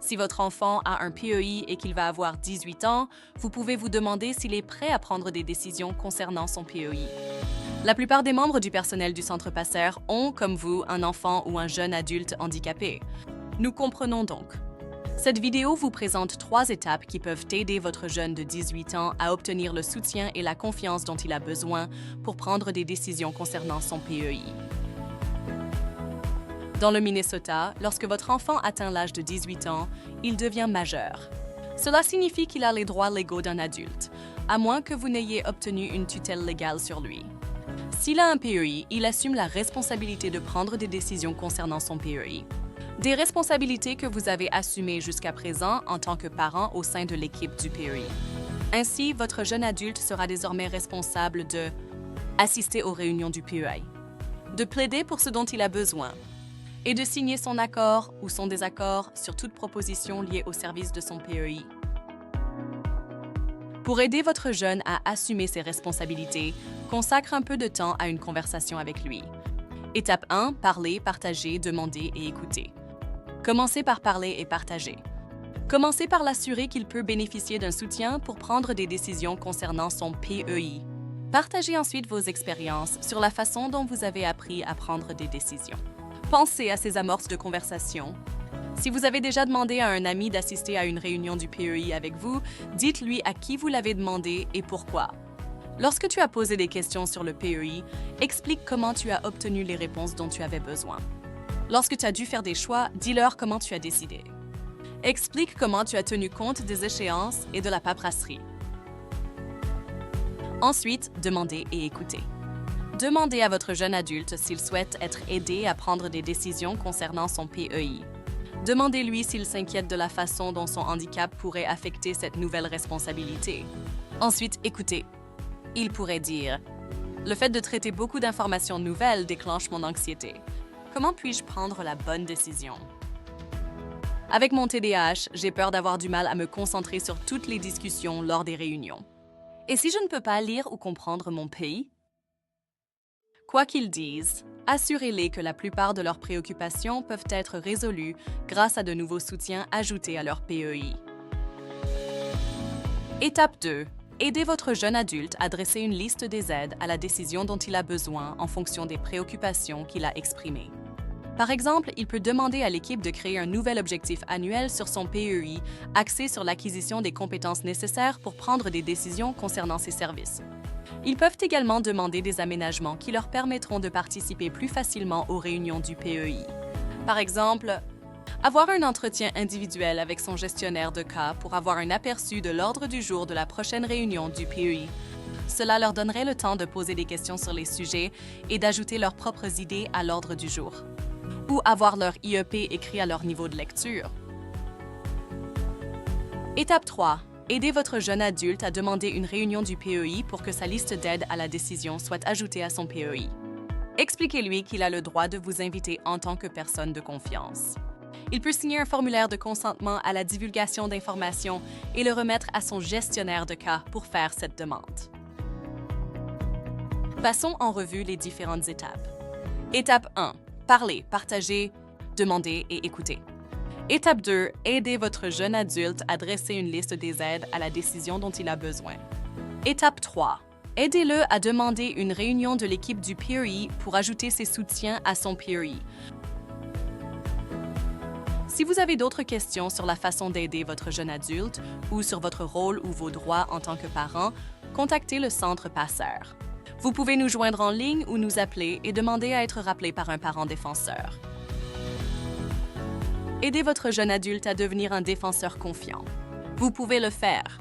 Si votre enfant a un PEI et qu'il va avoir 18 ans, vous pouvez vous demander s'il est prêt à prendre des décisions concernant son PEI. La plupart des membres du personnel du Centre Passer ont, comme vous, un enfant ou un jeune adulte handicapé. Nous comprenons donc. Cette vidéo vous présente 3 étapes qui peuvent aider votre jeune de 18 ans à obtenir le soutien et la confiance dont il a besoin pour prendre des décisions concernant son PEI. Dans le Minnesota, lorsque votre enfant atteint l'âge de 18 ans, il devient majeur. Cela signifie qu'il a les droits légaux d'un adulte, à moins que vous n'ayez obtenu une tutelle légale sur lui. S'il a un PEI, il assume la responsabilité de prendre des décisions concernant son PEI. Des responsabilités que vous avez assumées jusqu'à présent en tant que parent au sein de l'équipe du PEI. Ainsi, votre jeune adulte sera désormais responsable de assister aux réunions du PEI, de plaider pour ce dont il a besoin, et de signer son accord ou son désaccord sur toute proposition liée au service de son PEI. Pour aider votre jeune à assumer ses responsabilités, consacre un peu de temps à une conversation avec lui. Étape 1, parler, partager, demander et écouter. Commencez par parler et partager. Commencez par l'assurer qu'il peut bénéficier d'un soutien pour prendre des décisions concernant son PEI. Partagez ensuite vos expériences sur la façon dont vous avez appris à prendre des décisions. Pensez à ces amorces de conversation. Si vous avez déjà demandé à un ami d'assister à une réunion du PEI avec vous, dites-lui à qui vous l'avez demandé et pourquoi. Lorsque tu as posé des questions sur le PEI, explique comment tu as obtenu les réponses dont tu avais besoin. Lorsque tu as dû faire des choix, dis-leur comment tu as décidé. Explique comment tu as tenu compte des échéances et de la paperasserie. Ensuite, demandez et écoutez. Demandez à votre jeune adulte s'il souhaite être aidé à prendre des décisions concernant son PEI. Demandez-lui s'il s'inquiète de la façon dont son handicap pourrait affecter cette nouvelle responsabilité. Ensuite, écoutez. Il pourrait dire « Le fait de traiter beaucoup d'informations nouvelles déclenche mon anxiété. Comment puis-je prendre la bonne décision? Avec mon TDAH, j'ai peur d'avoir du mal à me concentrer sur toutes les discussions lors des réunions. Et si je ne peux pas lire ou comprendre mon PEI? » Quoi qu'ils disent, assurez-les que la plupart de leurs préoccupations peuvent être résolues grâce à de nouveaux soutiens ajoutés à leur PEI. Étape 2. Aidez votre jeune adulte à dresser une liste des aides à la décision dont il a besoin en fonction des préoccupations qu'il a exprimées. Par exemple, il peut demander à l'équipe de créer un nouvel objectif annuel sur son PEI axé sur l'acquisition des compétences nécessaires pour prendre des décisions concernant ses services. Ils peuvent également demander des aménagements qui leur permettront de participer plus facilement aux réunions du PEI. Par exemple, avoir un entretien individuel avec son gestionnaire de cas pour avoir un aperçu de l'ordre du jour de la prochaine réunion du PEI. Cela leur donnerait le temps de poser des questions sur les sujets et d'ajouter leurs propres idées à l'ordre du jour. Ou avoir leur IEP écrit à leur niveau de lecture. Étape 3. Aidez votre jeune adulte à demander une réunion du PEI pour que sa liste d'aide à la décision soit ajoutée à son PEI. Expliquez-lui qu'il a le droit de vous inviter en tant que personne de confiance. Il peut signer un formulaire de consentement à la divulgation d'informations et le remettre à son gestionnaire de cas pour faire cette demande. Passons en revue les différentes étapes. Étape 1. Parler, partager, demander et écouter. Étape 2. Aidez votre jeune adulte à dresser une liste des aides à la décision dont il a besoin. Étape 3. Aidez-le à demander une réunion de l'équipe du PEI pour ajouter ses soutiens à son PEI. Si vous avez d'autres questions sur la façon d'aider votre jeune adulte ou sur votre rôle ou vos droits en tant que parent, contactez le Centre Passer. Vous pouvez nous joindre en ligne ou nous appeler et demander à être rappelé par un parent défenseur. Aidez votre jeune adulte à devenir un défenseur confiant. Vous pouvez le faire.